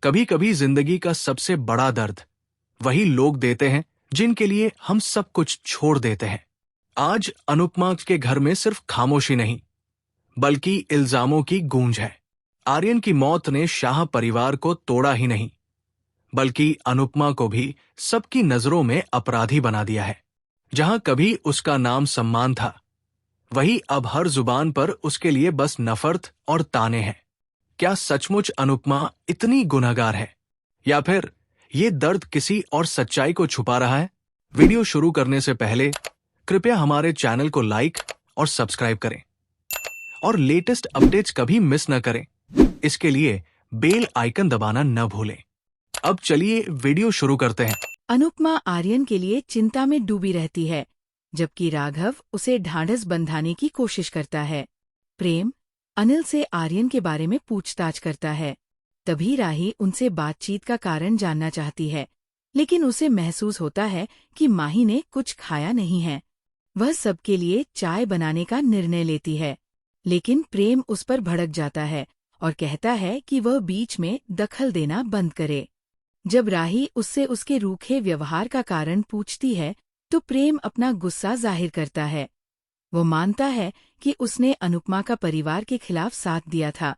कभी कभी जिंदगी का सबसे बड़ा दर्द वही लोग देते हैं जिनके लिए हम सब कुछ छोड़ देते हैं। आज अनुपमा के घर में सिर्फ खामोशी नहीं, बल्कि इल्जामों की गूंज है। आर्यन की मौत ने शाह परिवार को तोड़ा ही नहीं, बल्कि अनुपमा को भी सबकी नजरों में अपराधी बना दिया है। जहां कभी उसका नाम सम्मान था, वही अब हर जुबान पर उसके लिए बस नफरत और ताने हैं। क्या सचमुच अनुपमा इतनी गुनहगार है, या फिर ये दर्द किसी और सच्चाई को छुपा रहा है? वीडियो शुरू करने से पहले कृपया हमारे चैनल को लाइक और सब्सक्राइब करें और लेटेस्ट अपडेट्स कभी मिस न करें। इसके लिए बेल आइकन दबाना न भूलें। अब चलिए वीडियो शुरू करते हैं। अनुपमा आर्यन के लिए चिंता में डूबी रहती है, जबकि राघव उसे ढांढस बंधाने की कोशिश करता है। प्रेम अनिल से आर्यन के बारे में पूछताछ करता है। तभी राही उनसे बातचीत का कारण जानना चाहती है, लेकिन उसे महसूस होता है कि माही ने कुछ खाया नहीं है। वह सबके लिए चाय बनाने का निर्णय लेती है, लेकिन प्रेम उस पर भड़क जाता है और कहता है कि वह बीच में दखल देना बंद करे। जब राही उससे उसके रूखे व्यवहार का कारण पूछती है, तो प्रेम अपना गुस्सा जाहिर करता है। वो मानता है कि उसने अनुपमा का परिवार के खिलाफ साथ दिया था,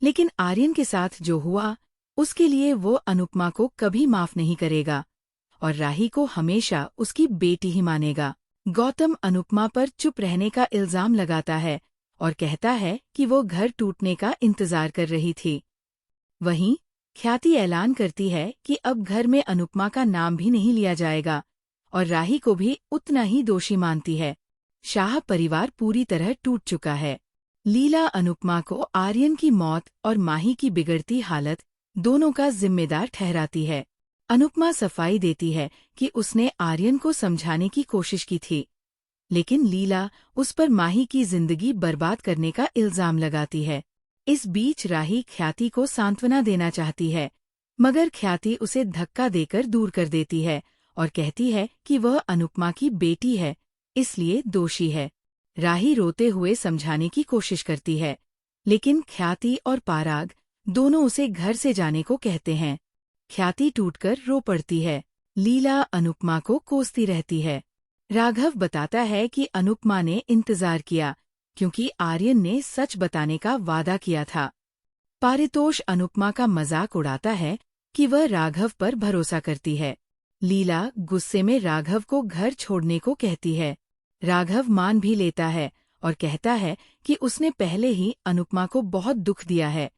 लेकिन आर्यन के साथ जो हुआ, उसके लिए वो अनुपमा को कभी माफ नहीं करेगा और राही को हमेशा उसकी बेटी ही मानेगा। गौतम अनुपमा पर चुप रहने का इल्जाम लगाता है और कहता है कि वो घर टूटने का इंतजार कर रही थी। वहीं ख्याति ऐलान करती है कि अब घर में अनुपमा का नाम भी नहीं लिया जाएगा और राही को भी उतना ही दोषी मानती है। शाह परिवार पूरी तरह टूट चुका है। लीला अनुपमा को आर्यन की मौत और माही की बिगड़ती हालत दोनों का जिम्मेदार ठहराती है। अनुपमा सफाई देती है कि उसने आर्यन को समझाने की कोशिश की थी, लेकिन लीला उस पर माही की जिंदगी बर्बाद करने का इल्जाम लगाती है। इस बीच राही ख्याति को सांत्वना देना चाहती है, मगर ख्याति उसे धक्का देकर दूर कर देती है और कहती है कि वह अनुपमा की बेटी है, इसलिए दोषी है। राही रोते हुए समझाने की कोशिश करती है, लेकिन ख्याति और पाराग दोनों उसे घर से जाने को कहते हैं। ख्याति टूटकर रो पड़ती है। लीला अनुपमा को कोसती रहती है। राघव बताता है कि अनुपमा ने इंतजार किया क्योंकि आर्यन ने सच बताने का वादा किया था। पारितोष अनुपमा का मजाक उड़ाता है कि वह राघव पर भरोसा करती है। लीला गुस्से में राघव को घर छोड़ने को कहती है। राघव मान भी लेता है और कहता है कि उसने पहले ही अनुपमा को बहुत दुख दिया है,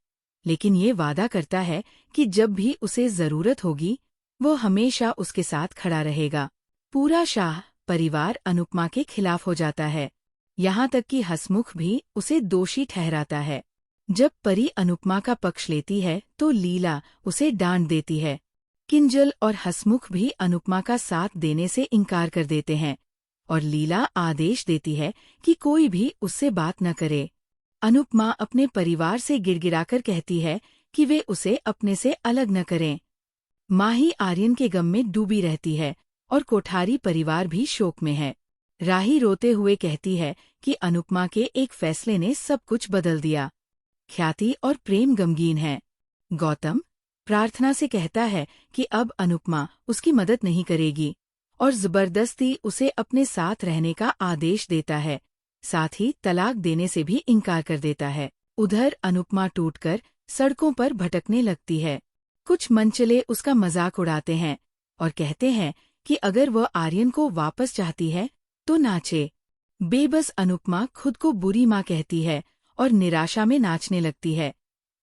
लेकिन ये वादा करता है कि जब भी उसे जरूरत होगी, वो हमेशा उसके साथ खड़ा रहेगा। पूरा शाह परिवार अनुपमा के खिलाफ हो जाता है, यहाँ तक कि हसमुख भी उसे दोषी ठहराता है। जब परी अनुपमा का पक्ष लेती है तो लीला उसे डांट देती है। किंजल और हसमुख भी अनुपमा का साथ देने से इनकार कर देते हैं और लीला आदेश देती है कि कोई भी उससे बात न करे। अनुपमा अपने परिवार से गिड़गिड़ाकर कहती है कि वे उसे अपने से अलग न करें। माही आर्यन के गम में डूबी रहती है और कोठारी परिवार भी शोक में है। राही रोते हुए कहती है कि अनुपमा के एक फैसले ने सब कुछ बदल दिया। ख्याति और प्रेम गमगीन हैं। गौतम प्रार्थना से कहता है कि अब अनुपमा उसकी मदद नहीं करेगी और जबरदस्ती उसे अपने साथ रहने का आदेश देता है, साथ ही तलाक देने से भी इनकार कर देता है। उधर अनुपमा टूटकर सड़कों पर भटकने लगती है। कुछ मनचले उसका मजाक उड़ाते हैं और कहते हैं कि अगर वह आर्यन को वापस चाहती है तो नाचे। बेबस अनुपमा खुद को बुरी माँ कहती है और निराशा में नाचने लगती है,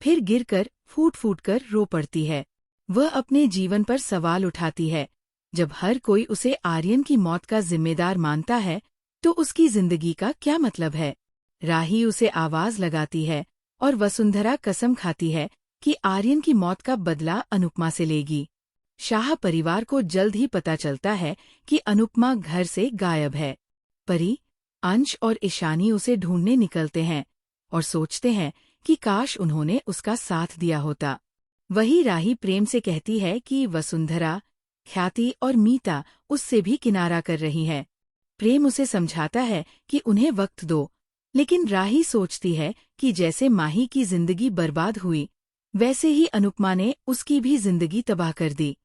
फिर गिरकर फूट फूट कर रो पड़ती है। वह अपने जीवन पर सवाल उठाती है। जब हर कोई उसे आर्यन की मौत का जिम्मेदार मानता है, तो उसकी जिंदगी का क्या मतलब है? राही उसे आवाज लगाती है और वसुंधरा कसम खाती है कि आर्यन की मौत का बदला अनुपमा से लेगी। शाह परिवार को जल्द ही पता चलता है कि अनुपमा घर से गायब है। परी, अंश और ईशानी उसे ढूंढने निकलते हैं और सोचते हैं कि काश उन्होंने उसका साथ दिया होता। वही राही प्रेम से कहती है कि वसुंधरा, ख्याति और मीता उससे भी किनारा कर रही हैं। प्रेम उसे समझाता है कि उन्हें वक्त दो, लेकिन राही सोचती है कि जैसे माही की जिंदगी बर्बाद हुई, वैसे ही अनुपमा ने उसकी भी जिंदगी तबाह कर दी।